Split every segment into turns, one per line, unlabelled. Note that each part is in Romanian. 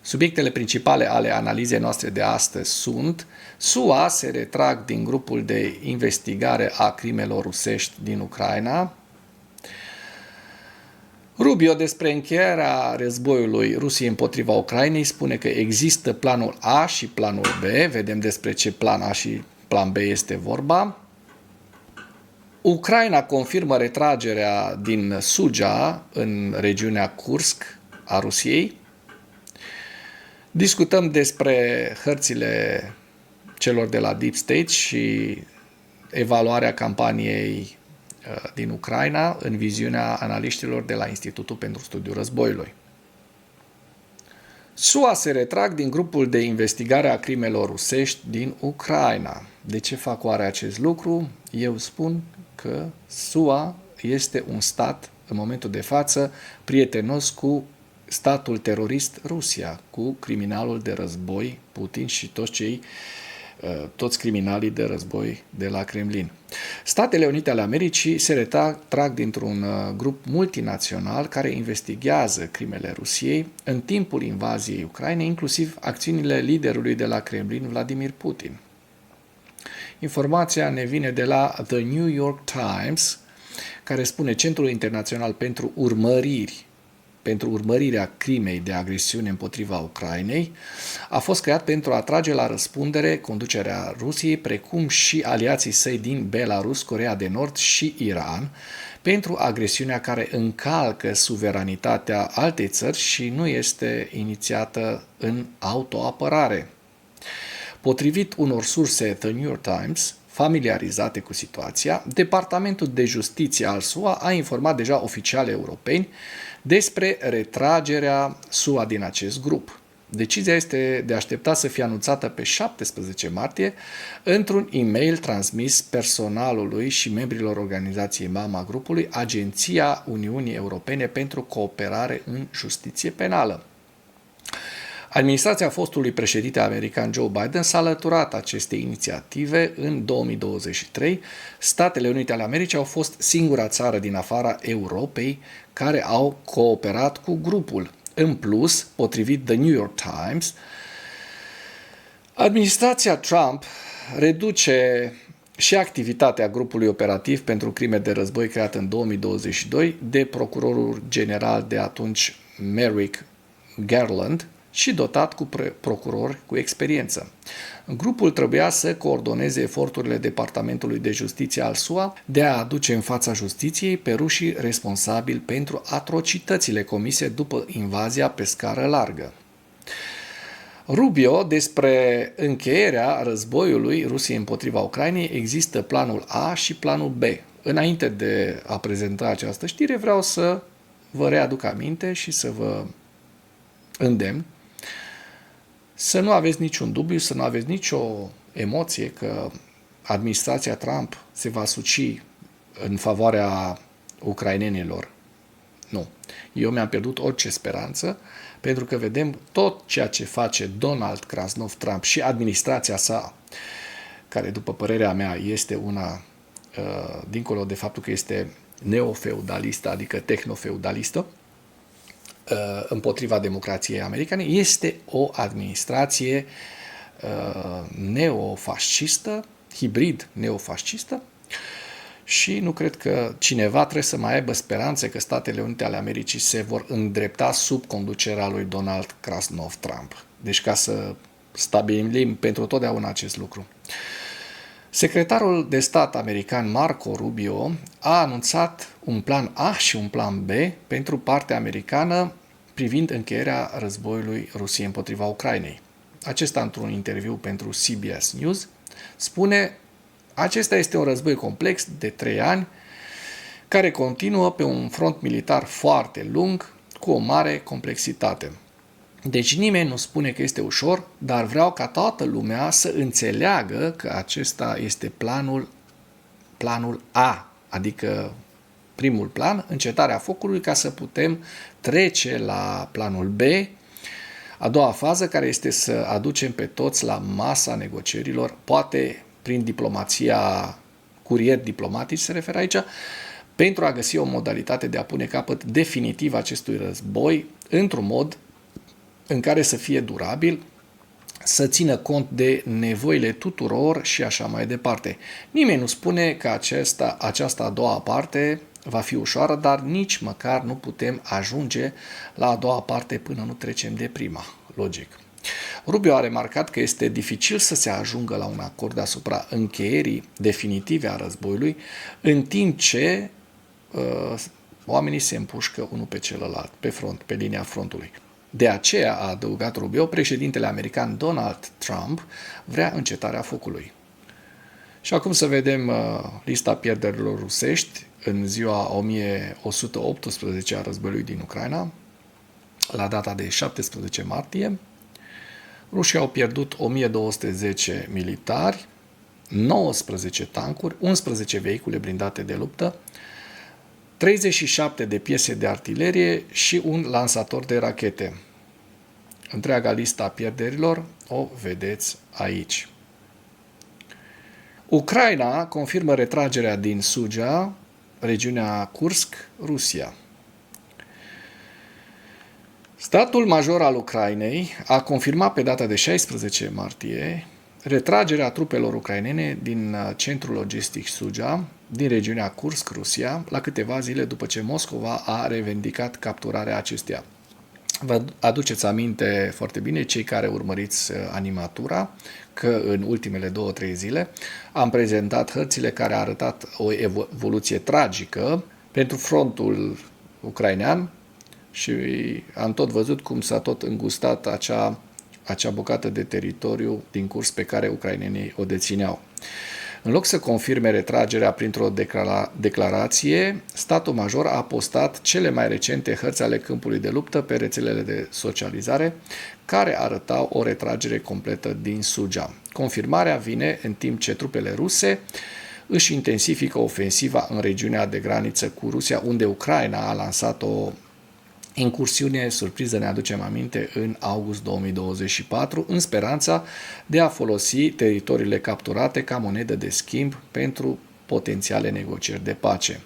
Subiectele principale ale analizei noastre de astăzi sunt: SUA se retrag din grupul de investigare a crimelor rusești din Ucraina, Rubio, despre încheierea războiului Rusiei împotriva Ucrainei, spune că există planul A și planul B. Vedem despre ce plan A și plan B este vorba. Ucraina confirmă retragerea din Suja, în regiunea Kursk a Rusiei. Discutăm despre hărțile celor de la Deep State și evaluarea campaniei din Ucraina în viziunea analiștilor de la Institutul pentru Studiul Războiului. SUA se retrag din grupul de investigare a crimelor rusești din Ucraina. De ce fac oare acest lucru? Eu spun că SUA este un stat, în momentul de față, prietenos cu statul terorist Rusia, cu criminalul de război Putin și toți criminalii de război de la Kremlin. Statele Unite ale Americii se retrag dintr-un grup multinațional care investigează crimele Rusiei în timpul invaziei Ucrainei, inclusiv acțiunile liderului de la Kremlin, Vladimir Putin. Informația ne vine de la The New York Times, care spune: Centrul Internațional pentru urmărirea crimei de agresiune împotriva Ucrainei a fost creat pentru a trage la răspundere conducerea Rusiei, precum și aliații săi din Belarus, Coreea de Nord și Iran, pentru agresiunea care încalcă suveranitatea altei țări și nu este inițiată în autoapărare. Potrivit unor surse The New York Times familiarizate cu situația, Departamentul de Justiție al SUA a informat deja oficiali europeni despre retragerea SUA din acest grup. Decizia este de așteptat să fie anunțată pe 17 martie într-un e-mail transmis personalului și membrilor organizației mama grupului, Agenția Uniunii Europene pentru Cooperare în Justiție Penală. Administrația fostului președinte american Joe Biden s-a alăturat acestei inițiative în 2023. Statele Unite ale Americii au fost singura țară din afara Europei care au cooperat cu grupul. În plus, potrivit The New York Times, administrația Trump reduce și activitatea grupului operativ pentru crime de război creat în 2022 de procurorul general de atunci Merrick Garland și dotat cu procurori cu experiență. Grupul trebuia să coordoneze eforturile Departamentului de Justiție al SUA de a aduce în fața justiției pe rușii responsabili pentru atrocitățile comise după invazia pe scară largă. Rubio, despre încheierea războiului Rusiei împotriva Ucrainei, există planul A și planul B. Înainte de a prezenta această știre, vreau să vă readuc aminte și să vă îndemn să nu aveți niciun dubiu, să nu aveți nicio emoție că administrația Trump se va suci în favoarea ucrainenilor. Nu. Eu mi-am pierdut orice speranță, pentru că vedem tot ceea ce face Donald Krasnov Trump și administrația sa, care, după părerea mea, este una, dincolo de faptul că este neofeudalistă, adică tehnofeudalistă, împotriva democrației americane, este o administrație neofascistă, hibrid neofascistă, și nu cred că cineva trebuie să mai aibă speranțe că Statele Unite ale Americii se vor îndrepta sub conducerea lui Donald Krasnov Trump. Deci, ca să stabilim pentru totdeauna acest lucru. Secretarul de stat american Marco Rubio a anunțat un plan A și un plan B pentru partea americană privind încheierea războiului Rusiei împotriva Ucrainei. Acesta, într-un interviu pentru CBS News, spune: acesta este un război complex de 3 ani care continuă pe un front militar foarte lung cu o mare complexitate. Deci nimeni nu spune că este ușor, dar vreau ca toată lumea să înțeleagă că acesta este planul A, adică primul plan, încetarea focului, ca să putem trece la planul B, a doua fază, care este să aducem pe toți la masa negocierilor, poate prin diplomația, curieri diplomatici se referă aici, pentru a găsi o modalitate de a pune capăt definitiv acestui război într-un mod în care să fie durabil, să țină cont de nevoile tuturor și așa mai departe. Nimeni nu spune că această a doua parte va fi ușoară, dar nici măcar nu putem ajunge la a doua parte până nu trecem de prima. Logic. Rubio a remarcat că este dificil să se ajungă la un acord asupra încheierii definitive a războiului, în timp ce oamenii se împușcă unul pe celălalt, pe front, pe linia frontului. De aceea, a adăugat Rubio, președintele american Donald Trump vrea încetarea focului. Și acum să vedem lista pierderilor rusești în ziua 1118 a războiului din Ucraina, la data de 17 martie. Rușii au pierdut 1210 militari, 19 tancuri, 11 vehicule blindate de luptă, 37 de piese de artilerie și un lansator de rachete. Întreaga lista a pierderilor o vedeți aici. Ucraina confirmă retragerea din Suja, regiunea Kursk, Rusia. Statul major al Ucrainei a confirmat pe data de 16 martie retragerea trupelor ucrainene din centrul logistic Suja, din regiunea Kursk, Rusia, la câteva zile după ce Moscova a revendicat capturarea acesteia. Vă aduceți aminte foarte bine, cei care urmăriți animatura, că în ultimele 2-3 zile am prezentat hărțile care au arătat o evoluție tragică pentru frontul ucrainean și am tot văzut cum s-a tot îngustat acea bucată de teritoriu din curs pe care ucrainenii o dețineau. În loc să confirme retragerea printr-o declarație, statul major a postat cele mai recente hărți ale câmpului de luptă pe rețelele de socializare, care arătau o retragere completă din Suja. Confirmarea vine în timp ce trupele ruse își intensifică ofensiva în regiunea de graniță cu Rusia, unde Ucraina a lansat o incursiune surpriză, ne aducem aminte, în august 2024, în speranța de a folosi teritoriile capturate ca monedă de schimb pentru potențiale negocieri de pace.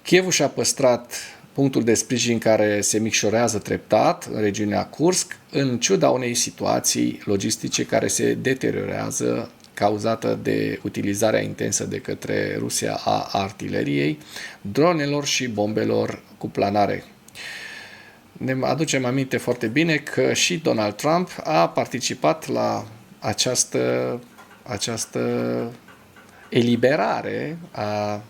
Kievul și-a păstrat punctul de sprijin care se micșorează treptat în regiunea Kursk, în ciuda unei situații logistice care se deteriorează cauzată de utilizarea intensă de către Rusia a artileriei, dronelor și bombelor cu planare. Ne aducem aminte foarte bine că și Donald Trump a participat la această eliberare a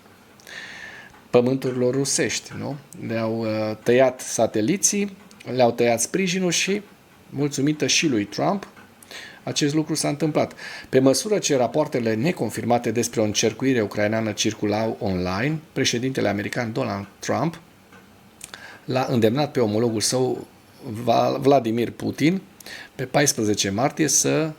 pământurilor rusești. Nu? Le-au tăiat sateliții, le-au tăiat sprijinul și, mulțumită și lui Trump, acest lucru s-a întâmplat. Pe măsură ce rapoartele neconfirmate despre o încercuire ucraineană circulau online, președintele american Donald Trump l-a îndemnat pe omologul său Vladimir Putin pe 14 martie să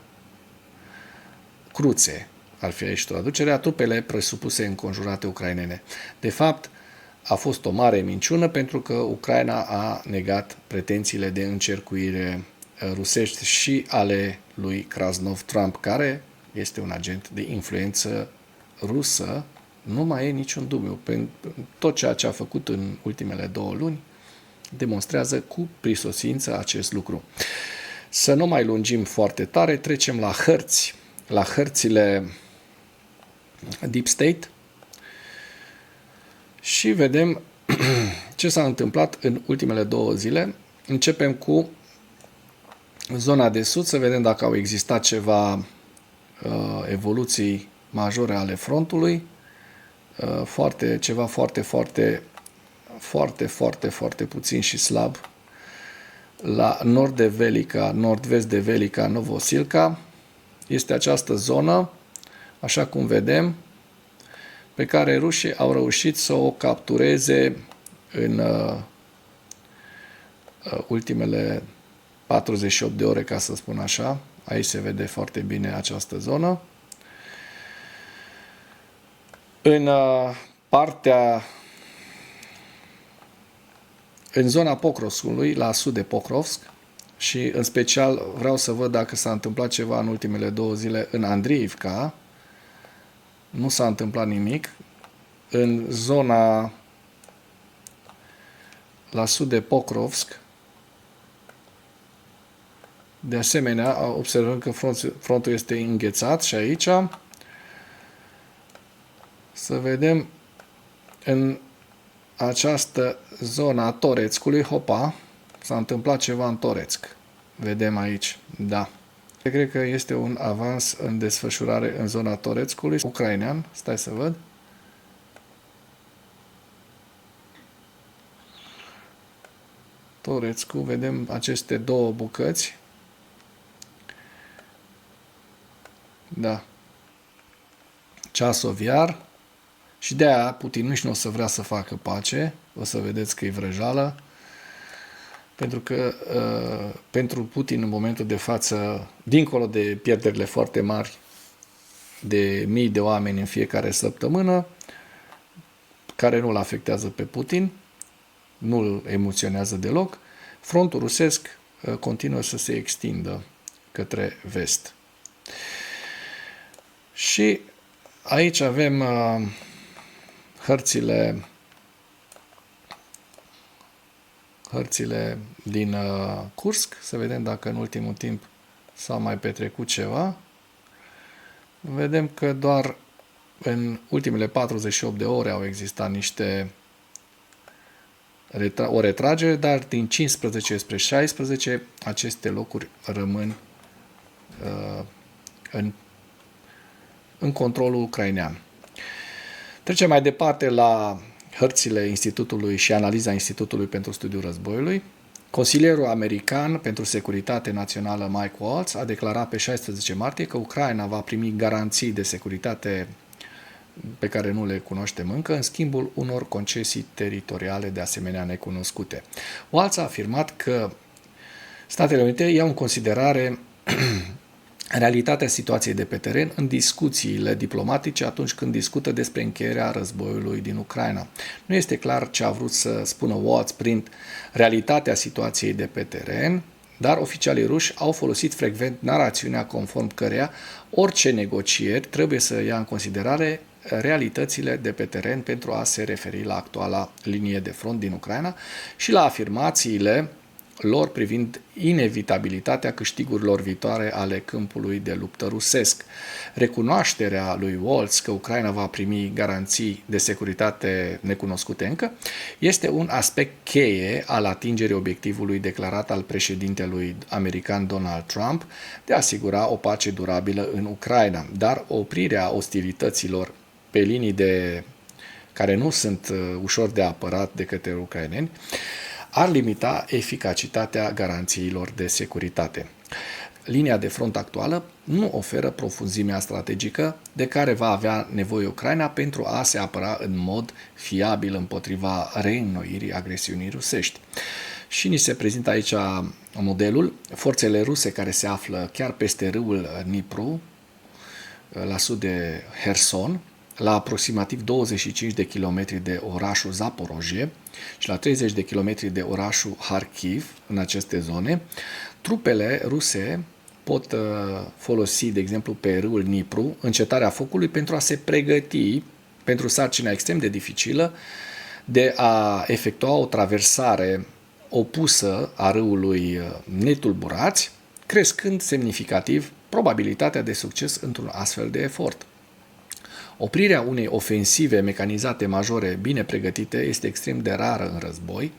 cruțe, ar fi aici traducerea, trupele presupuse înconjurate ucrainene. De fapt, a fost o mare minciună pentru că Ucraina a negat pretențiile de încercuire rusești și ale lui Krasnov Trump, care este un agent de influență rusă, nu mai e niciun dubiu. Tot ceea ce a făcut în ultimele 2 luni demonstrează cu prisosință acest lucru. Să nu mai lungim foarte tare, trecem la hărți, la hărțile Deep State și vedem ce s-a întâmplat în ultimele 2 zile. Începem cu zona de sud, să vedem dacă au existat ceva evoluții majore ale frontului, ceva foarte puțin și slab. La nord de Velica, nord-vest de Velica, Novosilka, este această zonă, așa cum vedem, pe care rușii au reușit să o captureze în ultimele 48 de ore, ca să spun așa. Aici se vede foarte bine această zonă. În zona Pokrovskului, la sud de Pokrovsk, și în special vreau să văd dacă s-a întâmplat ceva în ultimele 2 zile în Andriivka. Nu s-a întâmplat nimic. În zona la sud de Pokrovsk De asemenea, observăm că frontul este înghețat și aici. Să vedem în această zonă a Torețcului, hopa, s-a întâmplat ceva în Torețc. Vedem aici, da. Cred că este un avans în desfășurare în zona Torețcului, ucrainean, stai să văd. Torețcu, vedem aceste două bucăți. Da. Ceasoviar. Și de-aia Putin nici nu o să vrea să facă pace. O să vedeți că e vrăjală. Pentru că pentru Putin în momentul de față, dincolo de pierderile foarte mari de mii de oameni în fiecare săptămână, care nu-l afectează pe Putin, nu-l emoționează deloc, frontul rusesc continuă să se extindă către vest. Și aici avem hărțile din Kursk, să vedem dacă în ultimul timp s-a mai petrecut ceva. Vedem că doar în ultimele 48 de ore au existat o retragere, dar din 15 spre 16 aceste locuri rămân în controlul ucrainean. Trecem mai departe la hărțile Institutului și analiza Institutului pentru Studiul Războiului. Consilierul american pentru securitate națională Mike Waltz a declarat pe 16 martie că Ucraina va primi garanții de securitate pe care nu le cunoaștem încă, în schimbul unor concesii teritoriale de asemenea necunoscute. Waltz a afirmat că Statele Unite iau în considerare realitatea situației de pe teren în discuțiile diplomatice atunci când discută despre încheierea războiului din Ucraina. Nu este clar ce a vrut să spună Waltz prin realitatea situației de pe teren, dar oficialii ruși au folosit frecvent narațiunea conform căreia orice negocieri trebuie să ia în considerare realitățile de pe teren pentru a se referi la actuala linie de front din Ucraina și la afirmațiile lor privind inevitabilitatea câștigurilor viitoare ale câmpului de luptă rusesc. Recunoașterea lui Waltz că Ucraina va primi garanții de securitate necunoscute încă este un aspect cheie al atingerii obiectivului declarat al președintelui american Donald Trump de a asigura o pace durabilă în Ucraina, dar oprirea ostilităților pe linii care nu sunt ușor de apărat de către ucraineni ar limita eficacitatea garanțiilor de securitate. Linia de front actuală nu oferă profunzimea strategică de care va avea nevoie Ucraina pentru a se apăra în mod fiabil împotriva reînnoirii agresiunii rusești. Și ni se prezintă aici modelul, forțele ruse care se află chiar peste râul Dnipru, la sud de Herson, la aproximativ 25 de kilometri de orașul Zaporojie și la 30 de kilometri de orașul Kharkiv, în aceste zone. Trupele ruse pot folosi, de exemplu, pe râul Dnipru, încetarea focului pentru a se pregăti pentru sarcina extrem de dificilă de a efectua o traversare opusă a râului netulburați, crescând semnificativ probabilitatea de succes într-un astfel de efort. Oprirea unei ofensive mecanizate majore bine pregătite este extrem de rară în război,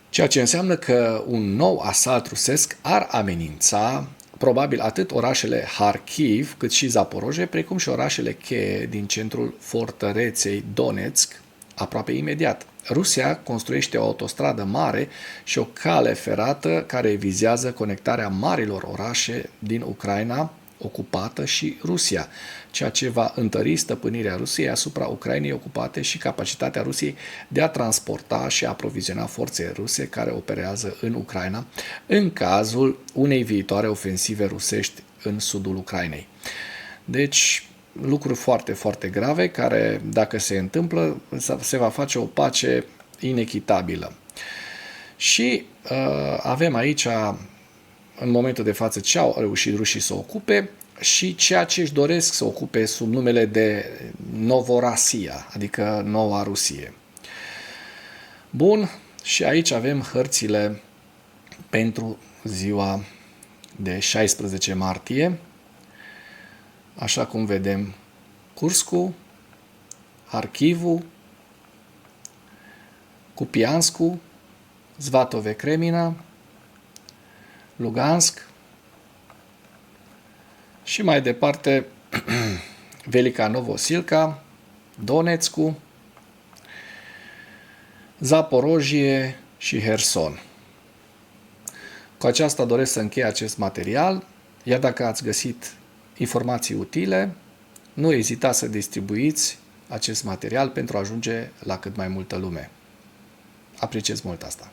ceea ce înseamnă că un nou asalt rusesc ar amenința probabil atât orașele Kharkiv cât și Zaporojie, precum și orașele cheie din centrul fortăreței Donetsk, aproape imediat. Rusia construiește o autostradă mare și o cale ferată care vizează conectarea marilor orașe din Ucraina ocupată și Rusia, ceea ce va întări stăpânirea Rusiei asupra Ucrainei ocupate și capacitatea Rusiei de a transporta și a aproviziona forțe ruse care operează în Ucraina în cazul unei viitoare ofensive rusești în sudul Ucrainei. Deci, lucruri foarte, foarte grave care, dacă se întâmplă, se va face o pace inechitabilă. Și avem aici, în momentul de față, ce au reușit rușii să ocupe și ceea ce își doresc să ocupe sub numele de Novorossiya, adică Noua Rusie. Bun, și aici avem hărțile pentru ziua de 16 martie. Așa cum vedem, Kurskul, Harkivul, Kupiansku, Svatove Kremina, Lugansk și mai departe Velika Novosilka, Donetsku, Zaporojie și Herson. Cu aceasta doresc să închei acest material, iar dacă ați găsit informații utile, nu ezitați să distribuiți acest material pentru a ajunge la cât mai multă lume. Apreciez mult asta.